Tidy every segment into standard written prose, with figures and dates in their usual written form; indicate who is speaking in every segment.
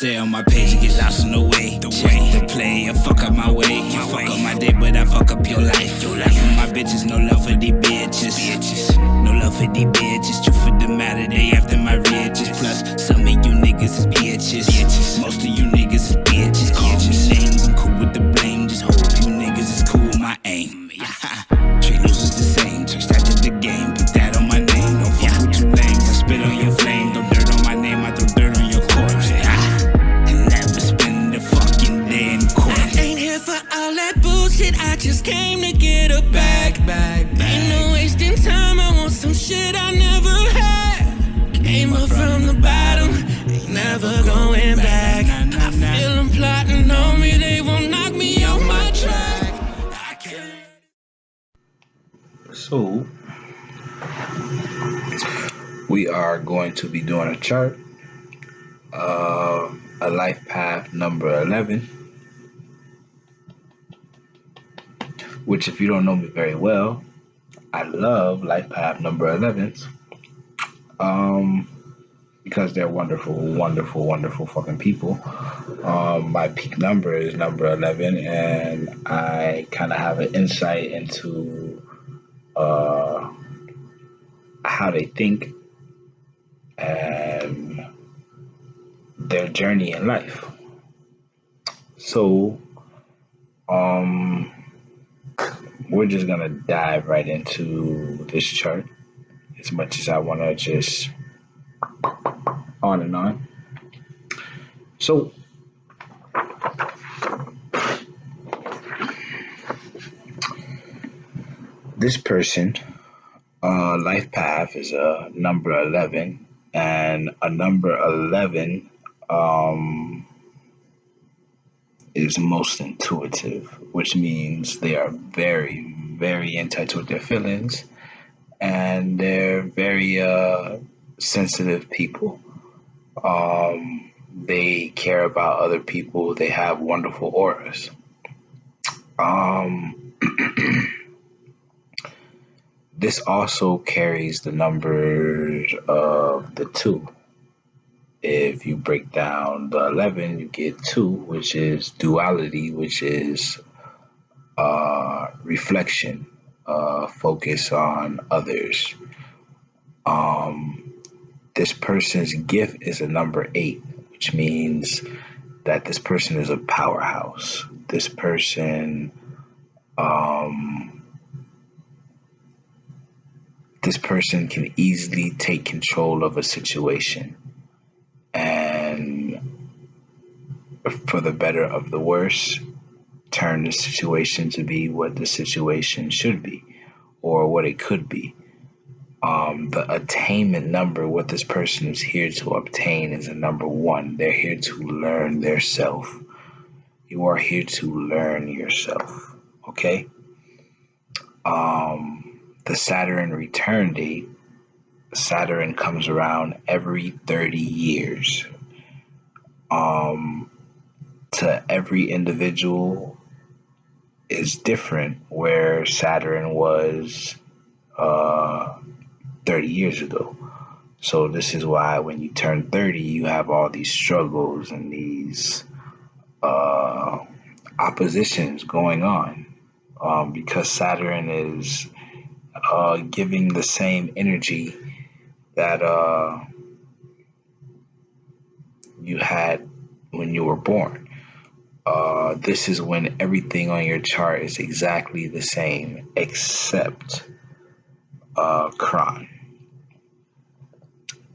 Speaker 1: Stay on my page and get lost in the way. Check the play, I fuck up my way. You fuck up my day, but I fuck up your life. Life for my bitches, no love for these bitches. No love for these bitches. Truth of the matter, they after my riches. Plus, some of you niggas is bitches. Most of you niggas is bitches. Call me names, I'm cool with the blame. Just hope you niggas is cool with my aim. Treat losers the same. Touch that to the game. Put that on my name. Don't fuck with you lames. I spit on your flame. Throw dirt on my name. I throw dirt on your corpse. And never spend a fucking day in court.
Speaker 2: I ain't here for all that bullshit. I just came to get a bag. Ain't no wasting time. I want some shit I never had. Came up from the bottom. Ain't never going back. I feel them plotting on me. They won't knock me off my track. I can't.
Speaker 3: So, we are going to be doing a chart, a life path number 11, which if you don't know me very well, I love life path number 11s, because they're wonderful, wonderful, wonderful fucking people. My peak number is number 11, and I kind of have an insight into how they think and their journey in life. So, we're just gonna dive right into this chart, as much as I want to just on and on. So, this person, life path is a number 11, and a number 11 is most intuitive, which means they are very, very in touch with their feelings, and they're very sensitive people. They care about other people. They have wonderful auras. This also carries the numbers of the 2. If you break down the 11, you get 2, which is duality, which is reflection, focus on others. This person's gift is a number 8, which means that this person is a powerhouse. This person can easily take control of a situation, and for the better of the worse, turn the situation to be what the situation should be, or what it could be. The attainment number, what this person is here to obtain, is a number 1. They're here to learn their self. You are here to learn yourself, okay? The Saturn return date, Saturn comes around every 30 years. To every individual is different where Saturn was 30 years ago. So this is why when you turn 30, you have all these struggles and these oppositions going on, because Saturn is giving the same energy that you had when you were born. This is when everything on your chart is exactly the same except Kron.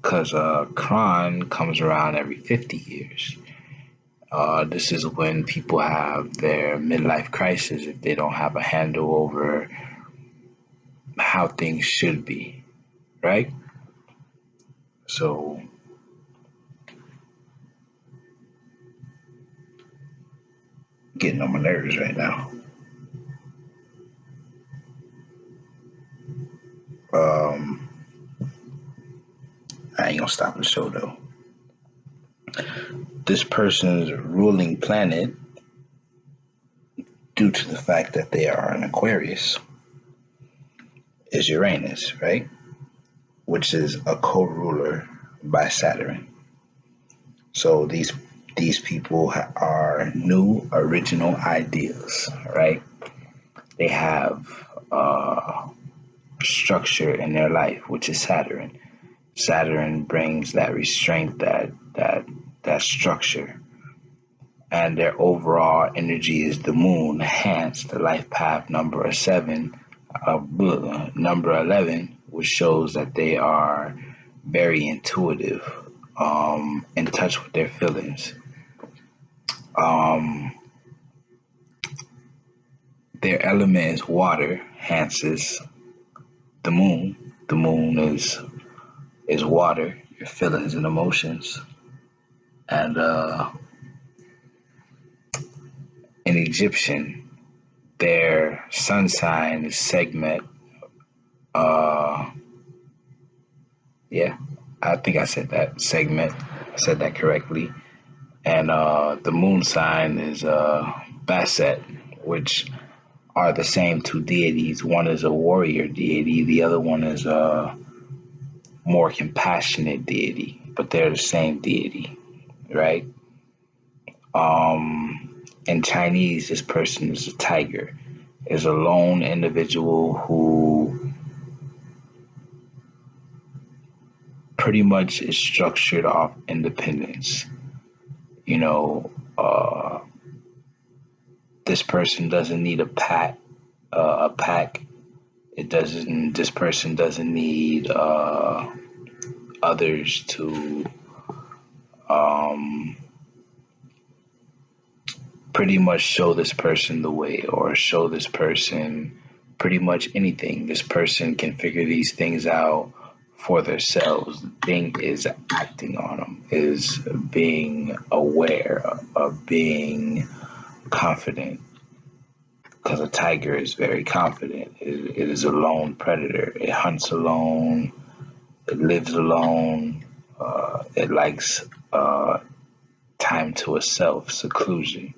Speaker 3: Because Kron comes around every 50 years. This is when people have their midlife crisis if they don't have a handle over how things should be, right? So, getting on my nerves right now. I ain't gonna stop the show though. This person's ruling planet, due to the fact that they are an Aquarius, is Uranus, right? Which is a co-ruler by Saturn. So these These people are new, original ideas, right? They have structure in their life, which is Saturn. Saturn brings that restraint, that structure, and their overall energy is the moon. Hence, the life path number 11, which shows that they are very intuitive, in touch with their feelings. Their element is water, hence is the moon. The moon is water, your feelings and emotions. And in Egyptian, their sun sign is Segmet. Yeah, I think I said that. Segment. I said that correctly. And the moon sign is Basset, which are the same two deities. One is a warrior deity, the other one is a more compassionate deity, but they're the same deity, right? In Chinese, this person is a tiger, is a lone individual who pretty much is structured off independence. You know, this person doesn't need a pack. It doesn't. This person doesn't need others to pretty much show this person the way, or show this person pretty much anything. This person can figure these things out for themselves. The thing is acting on them, is being aware of being confident, because a tiger is very confident. It is a lone predator. It hunts alone. It lives alone. It likes time to itself, seclusion.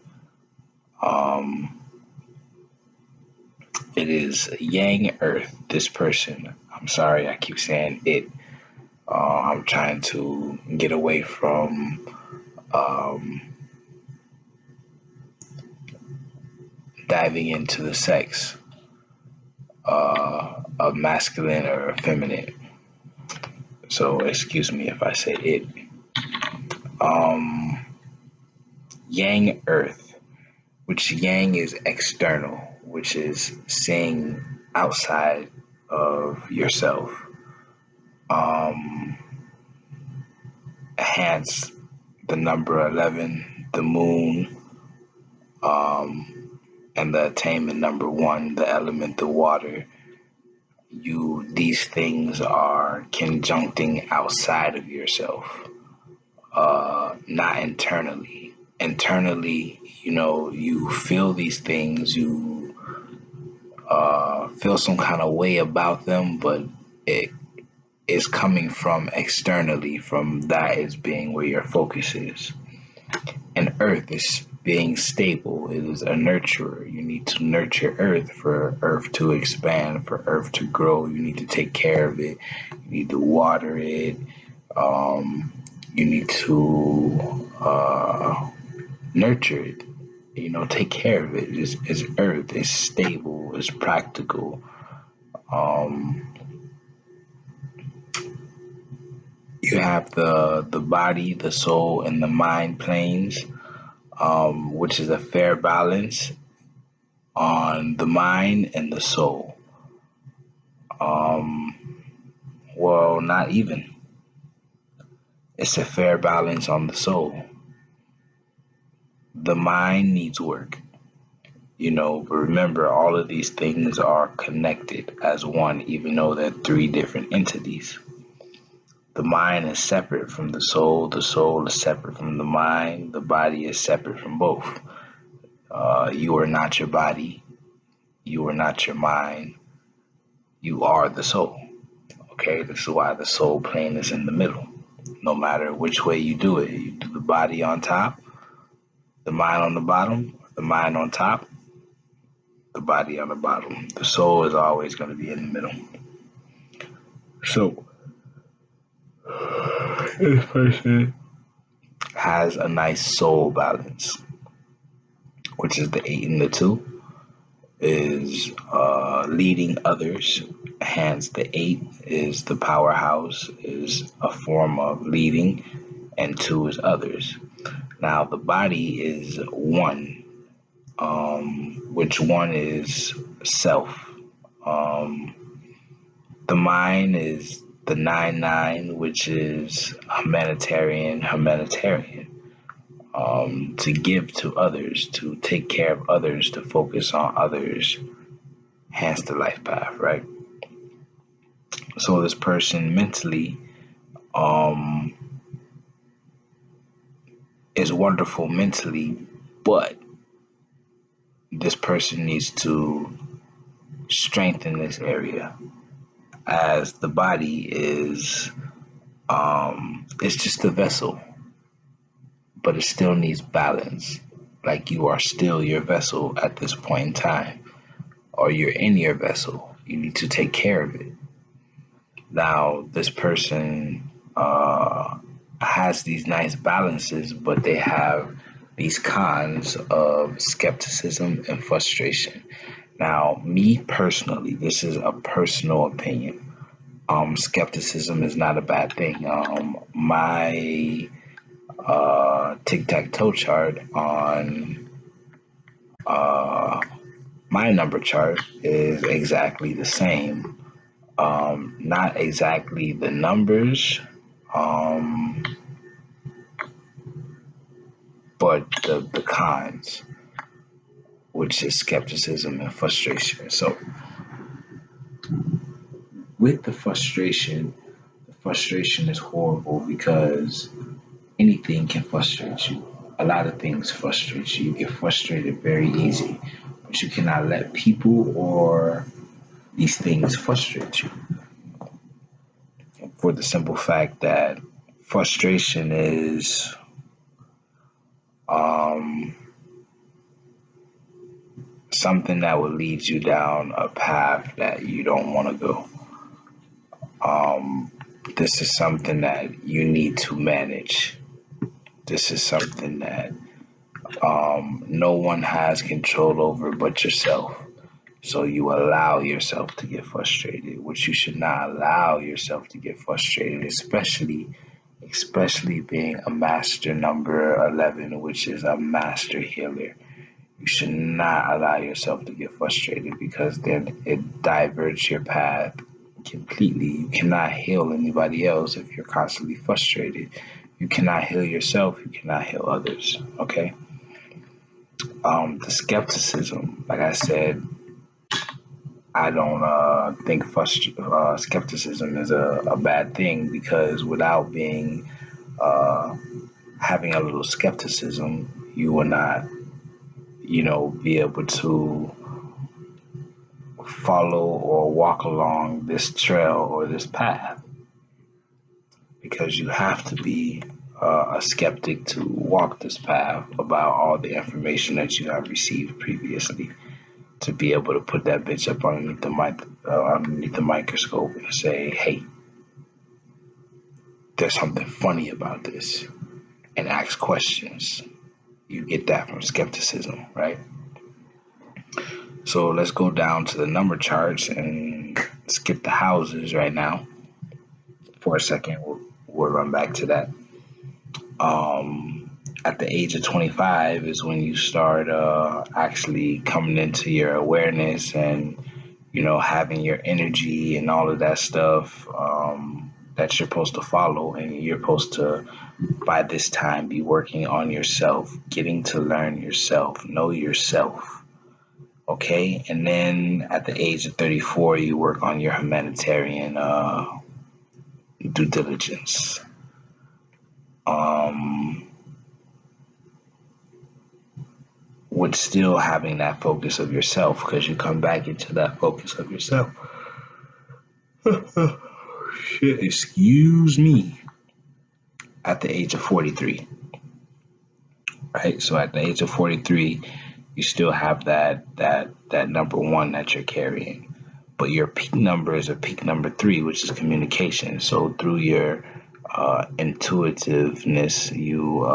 Speaker 3: It is Yang Earth, this person. I'm sorry, I keep saying it. I'm trying to get away from diving into the sex of masculine or feminine. So excuse me if I say it. Yang Earth, which Yang is external, which is seeing outside of yourself. Hence the number 11, the moon, and the attainment number 1, the element, the water. These things are conjuncting outside of yourself, not internally. Internally, you feel these things, you feel some kind of way about them, but it is coming from externally, from that is being where your focus is. And Earth is being stable. It is a nurturer. You need to nurture Earth for Earth to expand, for Earth to grow. You need to take care of it. You need to water it. You need to nurture it. Take care of it. It's Earth. It's stable. It's practical. You have the body, the soul, and the mind planes, which is a fair balance on the mind and the soul. Well, not even. It's a fair balance on the soul. The mind needs work, but remember, all of these things are connected as one, even though they're 3 different entities. The mind is separate from the soul is separate from the mind, the body is separate from both. You are not your body, you are not your mind, you are the soul. Okay, this is why the soul plane is in the middle. No matter which way you do it, you do the body on top, the mind on the bottom, the mind on top, the body on the bottom. The soul is always going to be in the middle. So, this person has a nice soul balance, which is the 8 and the 2, is leading others. Hence, the 8 is the powerhouse, is a form of leading, and 2 is others. Now, the body is 1, which 1 is self. Um, the mind is the 9-9, which is humanitarian. To give to others, to take care of others, to focus on others, hence the life path, right? So this person mentally um, is wonderful mentally, but this person needs to strengthen this area, as the body is it's just a vessel, but it still needs balance. Like, you are still your vessel at this point in time, or you're in your vessel. You need to take care of it. Now, this person has these nice balances, but they have these cons of skepticism and frustration. Now, me personally, this is a personal opinion. Skepticism is not a bad thing. My tic-tac-toe chart on my number chart is exactly the same. Not exactly the numbers, um, but the cons, which is skepticism and frustration. So with the frustration is horrible because anything can frustrate you. A lot of things frustrate you. You get frustrated very easy, but you cannot let people or these things frustrate you. For the simple fact that frustration is um, something that will lead you down a path that you don't want to go. This is something that you need to manage. This is something that no one has control over but yourself. So you allow yourself to get frustrated, which you should not allow yourself to get frustrated, especially being a master number 11, which is a master healer. You should not allow yourself to get frustrated, because then it diverts your path completely. You cannot heal anybody else if you're constantly frustrated. You cannot heal yourself. You cannot heal others. Okay. The skepticism, like I said, I don't think skepticism is a bad thing, because without being having a little skepticism, you will not, be able to follow or walk along this trail or this path, because you have to be a skeptic to walk this path about all the information that you have received previously, to be able to put that bitch up underneath the microscope and say, hey, there's something funny about this, and ask questions. You get that from skepticism, right? So let's go down to the number charts and skip the houses right now for a second. We'll run back to that. At the age of 25 is when you start actually coming into your awareness, and having your energy and all of that stuff that you're supposed to follow, and you're supposed to, by this time, be working on yourself, getting to learn yourself, know yourself. Okay, and then at the age of 34, you work on your humanitarian due diligence. With still having that focus of yourself, because you come back into that focus of yourself. Shit, excuse me. At the age of 43, right? So at the age of 43, you still have that number 1 that you're carrying, but your peak number is a peak number 3, which is communication. So through your intuitiveness. You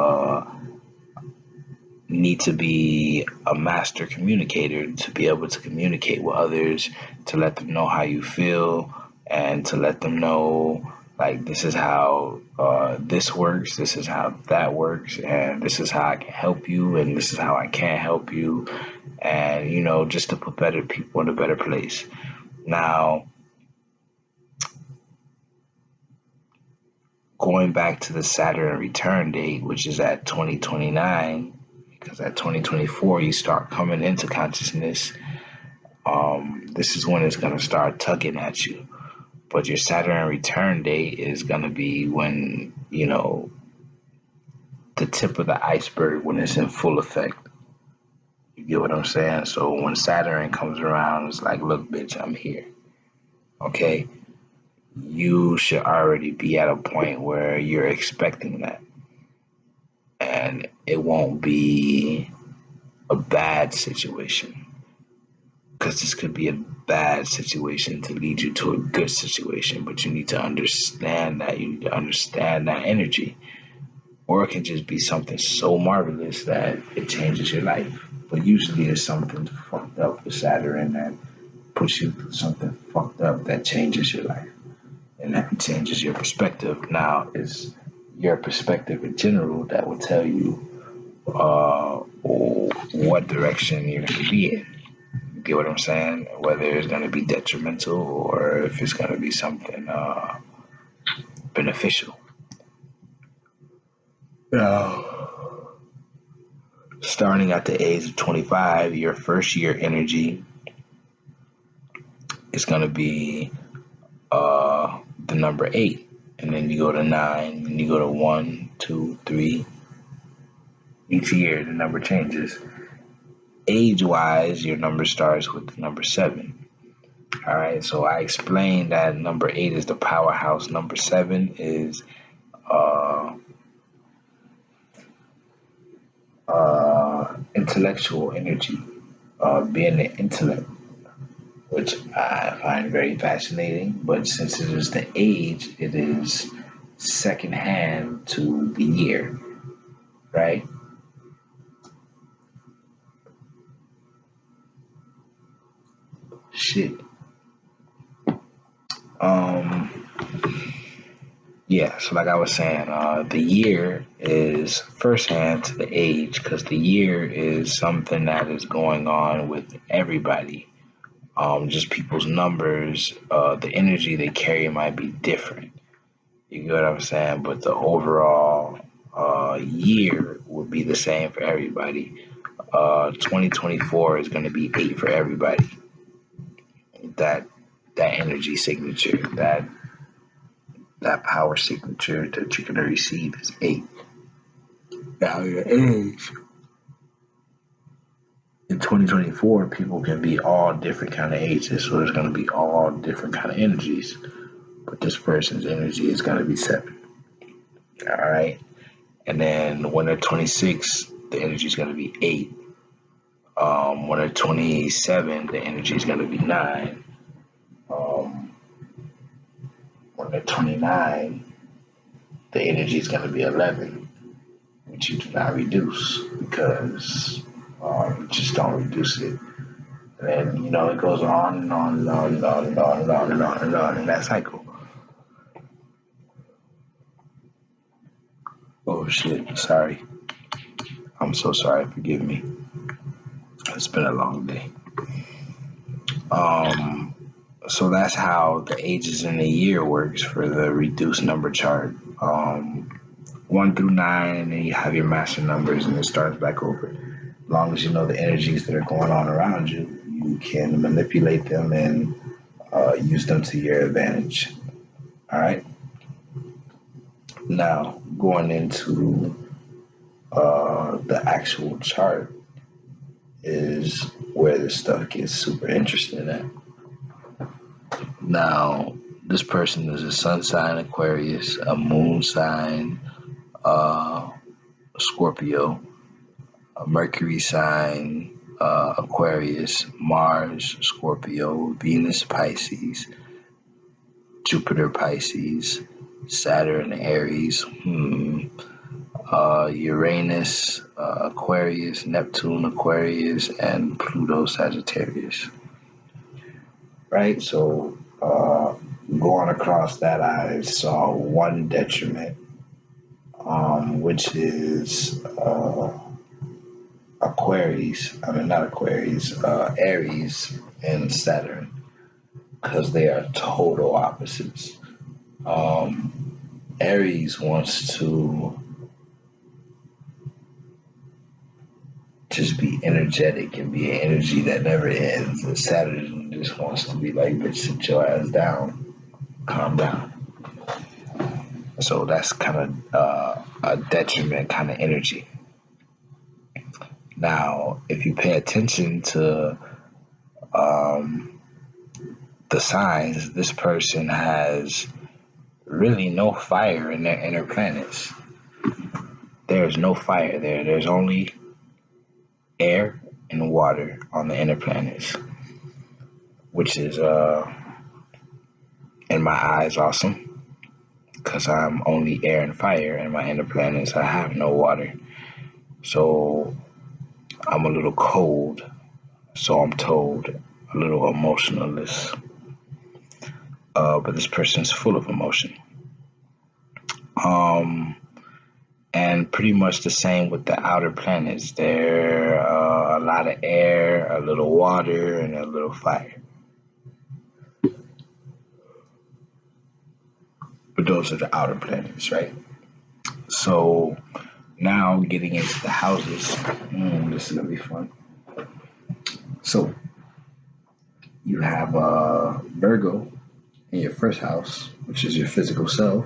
Speaker 3: need to be a master communicator to be able to communicate with others, to let them know how you feel, and to let them know, like, this is how this works, this is how that works, and this is how I can help you, and this is how I can't help you, and, just to put better people in a better place. Now, going back to the Saturn return date, which is at 2029, because at 2024 you start coming into consciousness. This is when it's going to start tugging at you. But your Saturn return date is going to be when, the tip of the iceberg, when it's in full effect. You get what I'm saying? So when Saturn comes around, it's like, look, bitch, I'm here. Okay? You should already be at a point where you're expecting that. And it won't be a bad situation. Because this could be a bad situation to lead you to a good situation, but you need to understand that. You need to understand that energy. Or it can just be something so marvelous that it changes your life. But usually it's something fucked up with Saturn that puts you through something fucked up that changes your life. And that changes your perspective. Now, it's your perspective in general that will tell you what direction you're going to be in. You get what I'm saying? Whether it's going to be detrimental or if it's going to be something beneficial. Now, starting at the age of 25, your first year energy is going to be the number 8. And then you go to 9, and you go to 1, 2, 3. Each year, the number changes. Age-wise, your number starts with the number 7. All right, so I explained that number 8 is the powerhouse. Number 7 is intellectual energy, being the intellect, which I find very fascinating. But since it is the age, it is second hand to the year, right? Shit. Yeah, so like I was saying, the year is first hand to the age, because the year is something that is going on with everybody. Just people's numbers, the energy they carry might be different. You get what I'm saying? But the overall year would be the same for everybody. 2024 is going to be 8 for everybody. That energy signature, that power signature that you're going to receive is 8. Now your age. In 2024, people can be all different kind of ages, so there's going to be all different kind of energies. But this person's energy is going to be 7. All right? And then when they're 26, the energy is going to be 8. When they're 27, the energy is going to be 9. When they're 29, the energy is going to be 11, which you do not reduce, because you just don't reduce it. And then, it goes on and on and on and on and on and on and on and on in that cycle. Oh shit, sorry. I'm so sorry, forgive me. It's been a long day. So that's how the ages in the year works for the reduced number chart. 1 through 9, and then you have your master numbers, and it starts back over. As long as you know the energies that are going on around you, you can manipulate them and use them to your advantage. All right. Now, going into the actual chart is where this stuff gets super interesting at. Now, this person is a sun sign Aquarius, a moon sign Scorpio, a Mercury sign Aquarius, Mars Scorpio, Venus Pisces, Jupiter Pisces, Saturn, Aries, Uranus, Aquarius, Neptune, Aquarius, and Pluto, Sagittarius. Right? So, going across that, I saw one detriment, which is Aquarius. I mean, not Aquarius, Aries and Saturn, because they are total opposites. Aries wants to just be energetic and be an energy that never ends. And Saturn just wants to be like, bitch, sit your ass down, calm down. So that's kind of a detriment kind of energy. Now, if you pay attention to the signs, this person has really no fire in their inner planets. There's no fire there. There's only air and water on the inner planets, which is, in my eyes, awesome, because I'm only air and fire in my inner planets. I have no water. So I'm a little cold, so I'm told, a little emotionless. But this person's full of emotion. And pretty much the same with the outer planets. They're a lot of air, a little water, and a little fire. But those are the outer planets, right? So now getting into the houses, this is gonna be fun. So you have Virgo in your first house, which is your physical self.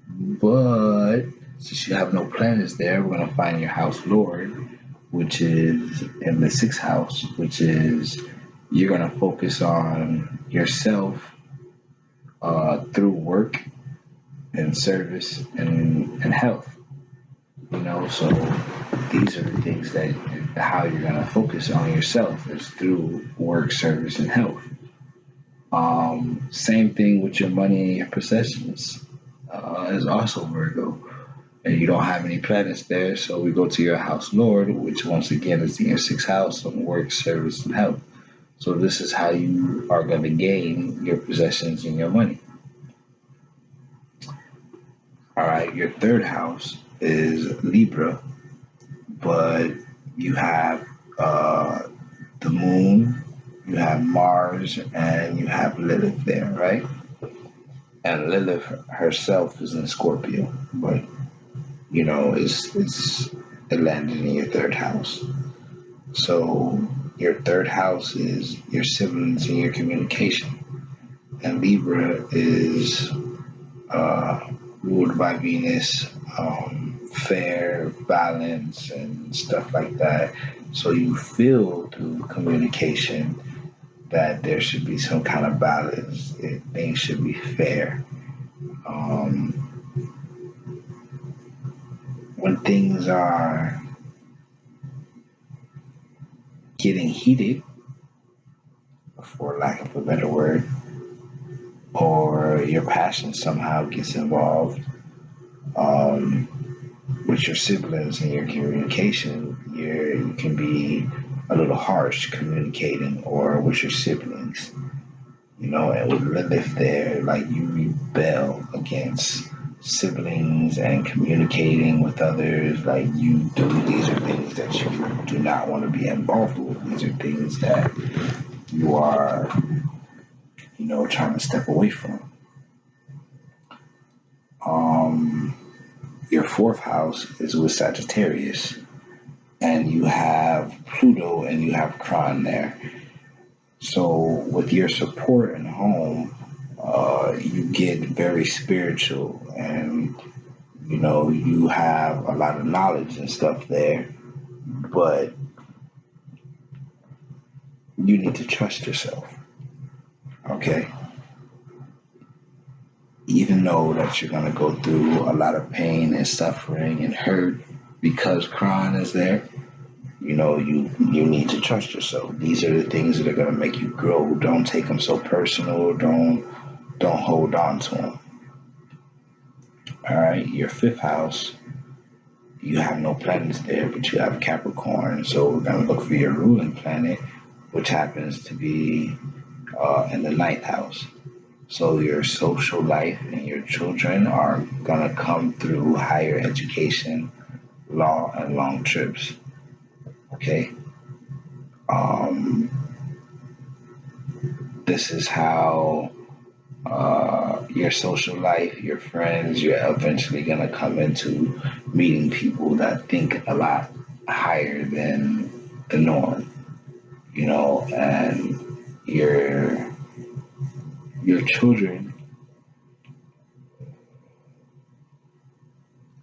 Speaker 3: But since you have no planets there, we're gonna find your house lord, which is in the sixth house, which is you're gonna focus on yourself through work and service and health. So these are the things that how you're gonna focus on yourself is through work, service, and health. Same thing with your money and your possessions is also Virgo. And you don't have any planets there, so we go to your house lord, which once again is in your sixth house on work, service, and health. So this is how you are going to gain your possessions and your money. All right, your third house is Libra, but you have the moon, you have Mars, and you have Lilith there, right? And Lilith herself is in Scorpio, but it landed in your third house. So your third house is your siblings and your communication. And Libra is ruled by Venus, fair, balance, and stuff like that. So you feel through communication that there should be some kind of balance. Things should be fair. When things are getting heated, for lack of a better word, or your passion somehow gets involved with your siblings and your communication, you can be a little harsh communicating or with your siblings, and with Lilith there, like you rebel against siblings and communicating with others like you do. These are things that you do not want to be involved with. These are things that you are, trying to step away from. Your fourth house is with Sagittarius, and you have Pluto and you have Chiron there. So with your support in home, you get very spiritual, and you have a lot of knowledge and stuff there, but you need to trust yourself. Okay? Even though that you're going to go through a lot of pain and suffering and hurt because Chiron is there, you need to trust yourself. These are the things that are going to make you grow. Don't take them so personal. Don't hold on to them. All right, your fifth house, you have no planets there, but you have Capricorn. So we're going to look for your ruling planet, which happens to be in the ninth house. So your social life and your children are going to come through higher education, law, and long trips. Okay? Um, this is how your social life, your friends, you're eventually going to come into meeting people that think a lot higher than the norm, and your children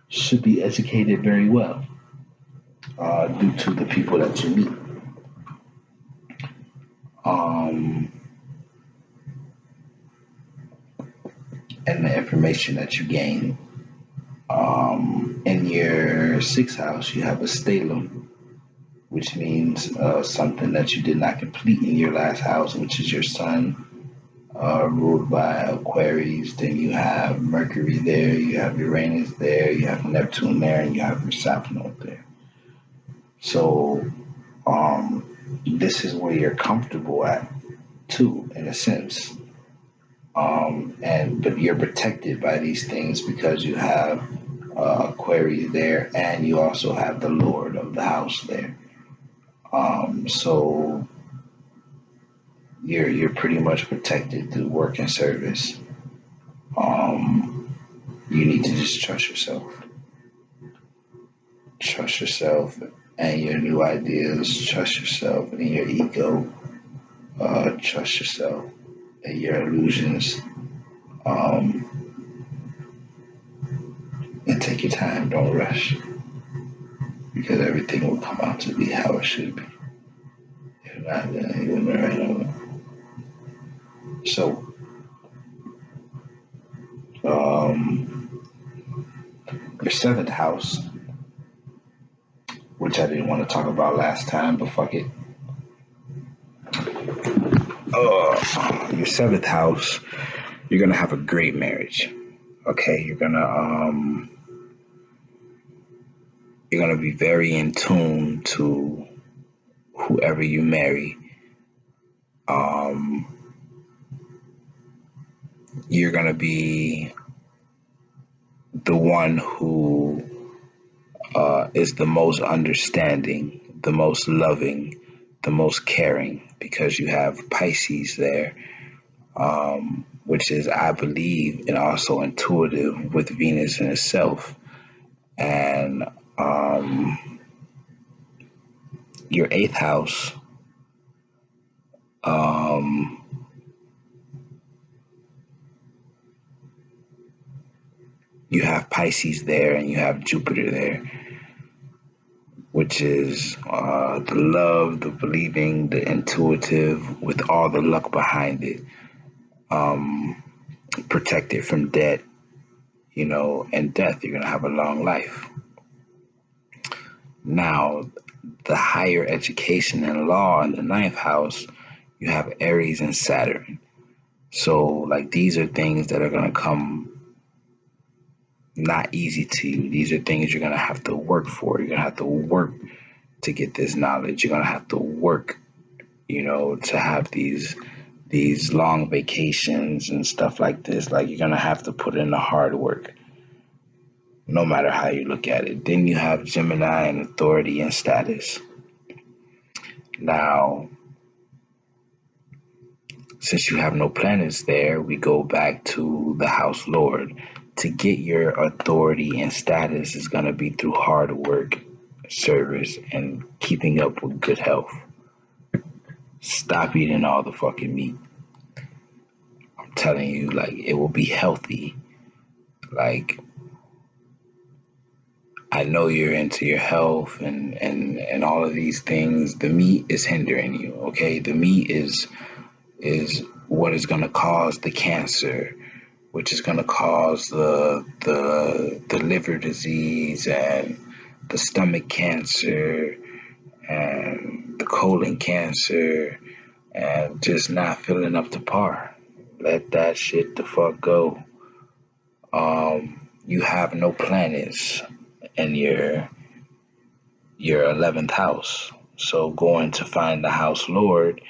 Speaker 3: should be educated very well due to the people that you meet. Um, and the information that you gain. In your sixth house, you have a stellium, which means something that you did not complete in your last house, which is your sun, ruled by Aquarius. Then you have Mercury there, you have Uranus there, you have Neptune there, and you have your South Node there. So this is where you're comfortable at, too, in a sense. But you're protected by these things because you have Aquarius there, and you also have the Lord of the house there. So you're pretty much protected through work and service. You need to just trust yourself and your new ideas. Trust yourself and your ego. Trust yourself and your illusions. Um, and take your time. Don't rush, because everything will come out to be how it should be. If not, then you'll never know. So, your seventh house, which I didn't want to talk about last time, but fuck it. Your seventh house, you're gonna have a great marriage. Okay, you're gonna be very in tune to whoever you marry. You're gonna be the one who is the most understanding, the most loving, the most caring, because you have Pisces there, which is, I believe, and also intuitive with Venus in itself. And your eighth house, you have Pisces there and you have Jupiter there, which is the love, the believing, the intuitive, with all the luck behind it. Protected from debt, and death. You're going to have a long life. Now, the higher education and law in the ninth house, you have Aries and Saturn. So, like, these are things that are going to come not easy to you. These are things you're going to have to work for. You're going to have to work to get this knowledge. You're going to have to work, to have these long vacations and stuff like this. Like, you're going to have to put in the hard work, no matter how you look at it. Then you have Gemini and authority and status. Now, since you have no planets there, we go back to the house lord. To get your authority and status is going to be through hard work, service, and keeping up with good health. Stop eating all the fucking meat. I'm telling you, like, it will be healthy. Like, I know you're into your health and all of these things. The meat is hindering you, okay? The meat is what is going to cause the cancer, which is going to cause the liver disease and the stomach cancer and the colon cancer and just not feeling up to par. Let that shit the fuck go. you have no planets in your 11th house. So going to find the house lord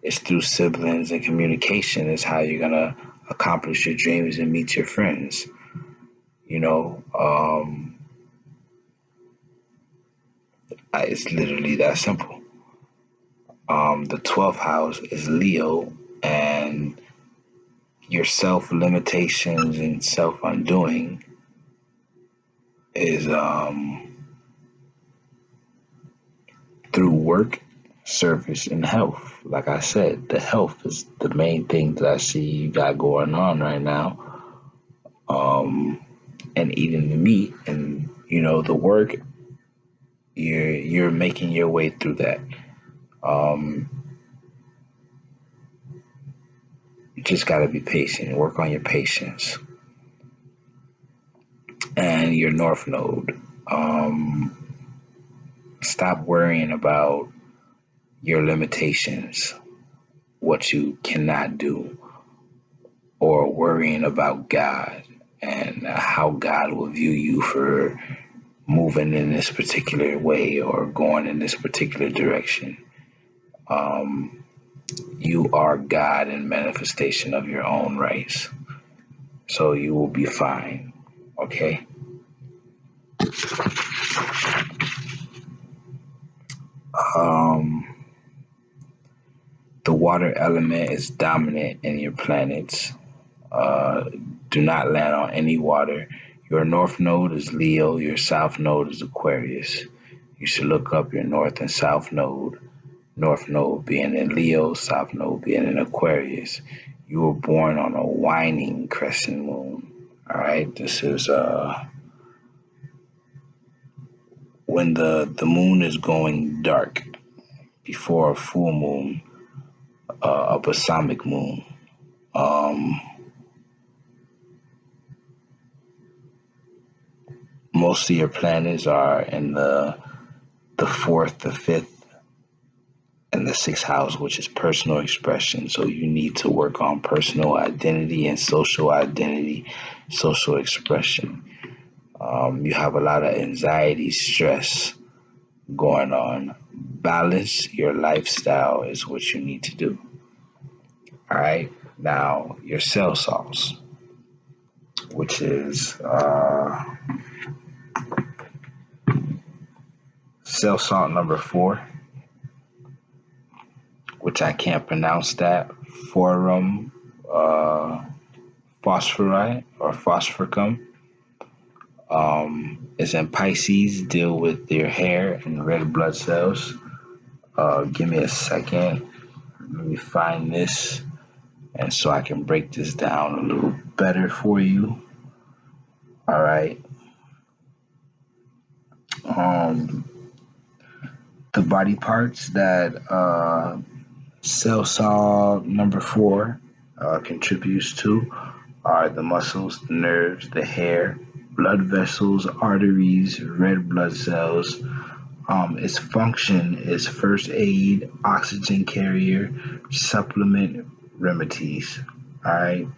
Speaker 3: is through siblings, and communication is how you're gonna accomplish your dreams and meet your friends. You know, it's literally that simple. The 12th house is Leo, and your self limitations and self undoing is through work, service, and health. Like I said, the health is the main thing that I see you got going on right now. And eating the meat, and the work, you're making your way through that. You just got to be patient. Work on your patience. And your North Node. Stop worrying about your limitations, what you cannot do, or worrying about God and how God will view you for moving in this particular way or going in this particular direction. You are God in manifestation of your own rights. So you will be fine. Okay? The water element is dominant in your planets. Uh, do not land on any water. Your north node is Leo. Your south node is Aquarius. You should look up your north and south node. North node being in Leo, south node being in Aquarius. You were born on a waning crescent moon. All right, this is when the moon is going dark before a full moon, a balsamic moon. Um, Most of your planets are in the fourth, the fifth, and the sixth house, which is personal expression. So you need to work on personal identity and social expression. You have a lot of anxiety, stress going on. Balance your lifestyle is what you need to do. All right. Now, your cell salts, which is cell salt number 4, which I can't pronounce that. Forum phosphorite or phosphoricum. Is in Pisces, deal with your hair and red blood cells. Give me a second. Let me find this, and so I can break this down a little better for you. All right. The body parts that cell saw number 4 contributes to are the muscles, the nerves, the hair, blood vessels, arteries, red blood cells. Its function is first aid, oxygen carrier, supplement, remedies. All right.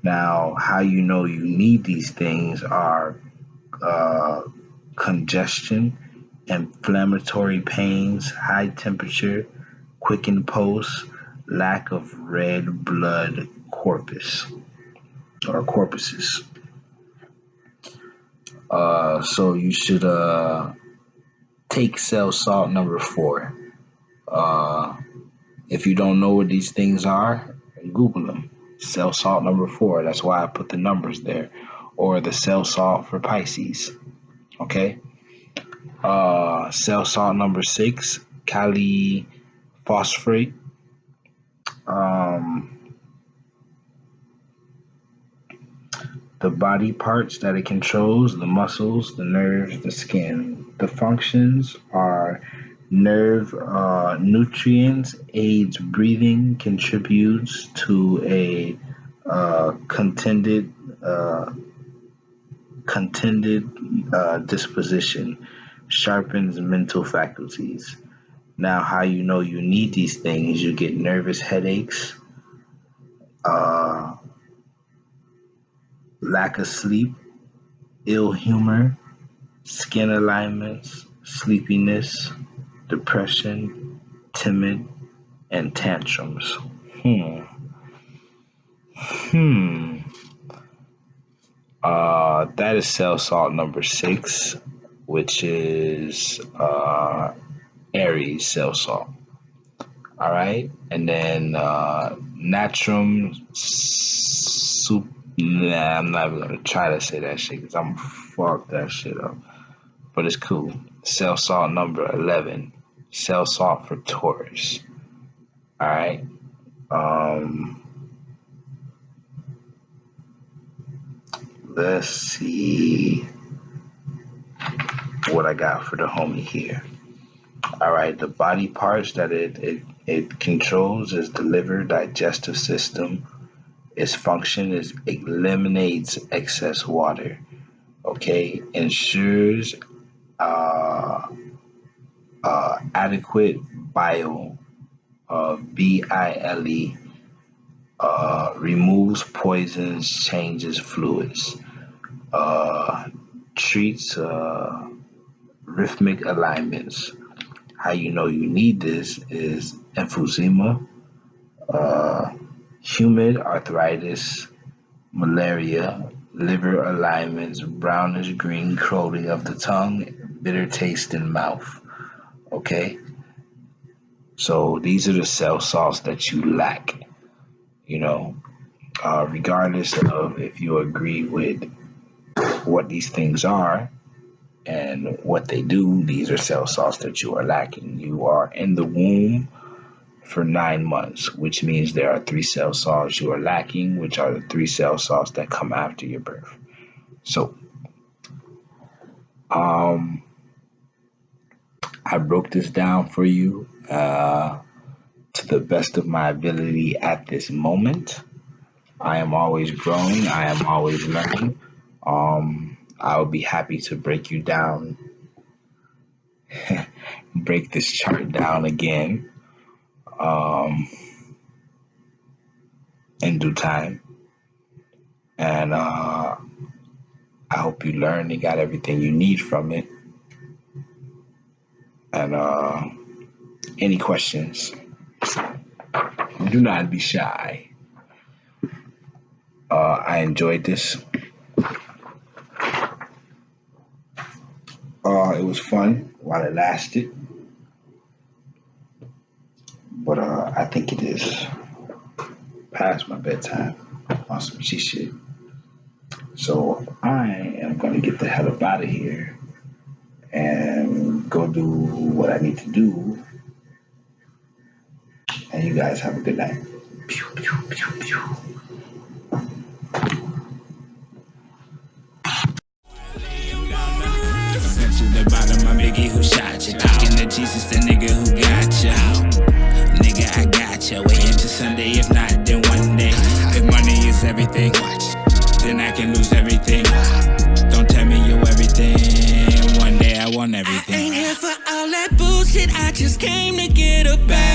Speaker 3: Now, how you know you need these things are uh, congestion, inflammatory pains, high temperature, quickened pulse, lack of red blood corpus or corpuses. So you should take cell salt number 4. If you don't know what these things are, Google them. Cell salt number 4. That's why I put the numbers there, or the cell salt for Pisces. Okay. Cell salt number 6, Kali phosphate. Um, the body parts that it controls, the muscles, the nerves, the skin. The functions are nerve nutrients, aids breathing, contributes to a contended disposition, sharpens mental faculties. Now, how you know you need these things, you get nervous headaches, uh, lack of sleep, ill humor, skin alignments, sleepiness, depression, timid, and tantrums. Hmm. Hmm. That is cell salt number 6, which is Aries cell salt. All right, and then natrum soup. Nah, I'm not even gonna try to say that shit because I'm fuck that shit up. But it's cool. Cell salt number 11. Cell salt for Taurus. All right. Um, let's see what I got for the homie here. All right, the body parts that it controls is the liver, digestive system. Its function is eliminates excess water. Okay, ensures uh, adequate bile, removes poisons, changes fluids, uh, treats rhythmic alignments. How you know you need this is emphysema, uh, humid arthritis, malaria, liver alignments, brownish green coating of the tongue, bitter taste in mouth. Okay, so these are the cell salts that you lack. You know, regardless of if you agree with what these things are and what they do, these are cell salts that you are lacking. You are in the womb for 9 months, which means there are 3 cell salts you are lacking, which are the 3 cell salts that come after your birth. So, um, I broke this down for you to the best of my ability at this moment. I am always growing. I am always learning. I will be happy to break you down, break this chart down again um, in due time. And I hope you learned and got everything you need from it. And any questions, do not be shy. I enjoyed this. It was fun while it lasted. But I think it is past my bedtime on some G shit. So I am going to get the hell up out of here and go do what I need to do. And you guys have a good night. Pew, pew, pew, pew.
Speaker 1: The bottom, my biggie who shot you. Talking to Jesus, the nigga who got you. Nigga, I got you. Wait until Sunday, if not, then one day. If money is everything, then I can lose everything. Don't tell me you're everything. One day I want everything.
Speaker 2: I ain't here for all that bullshit. I just came to get a bag.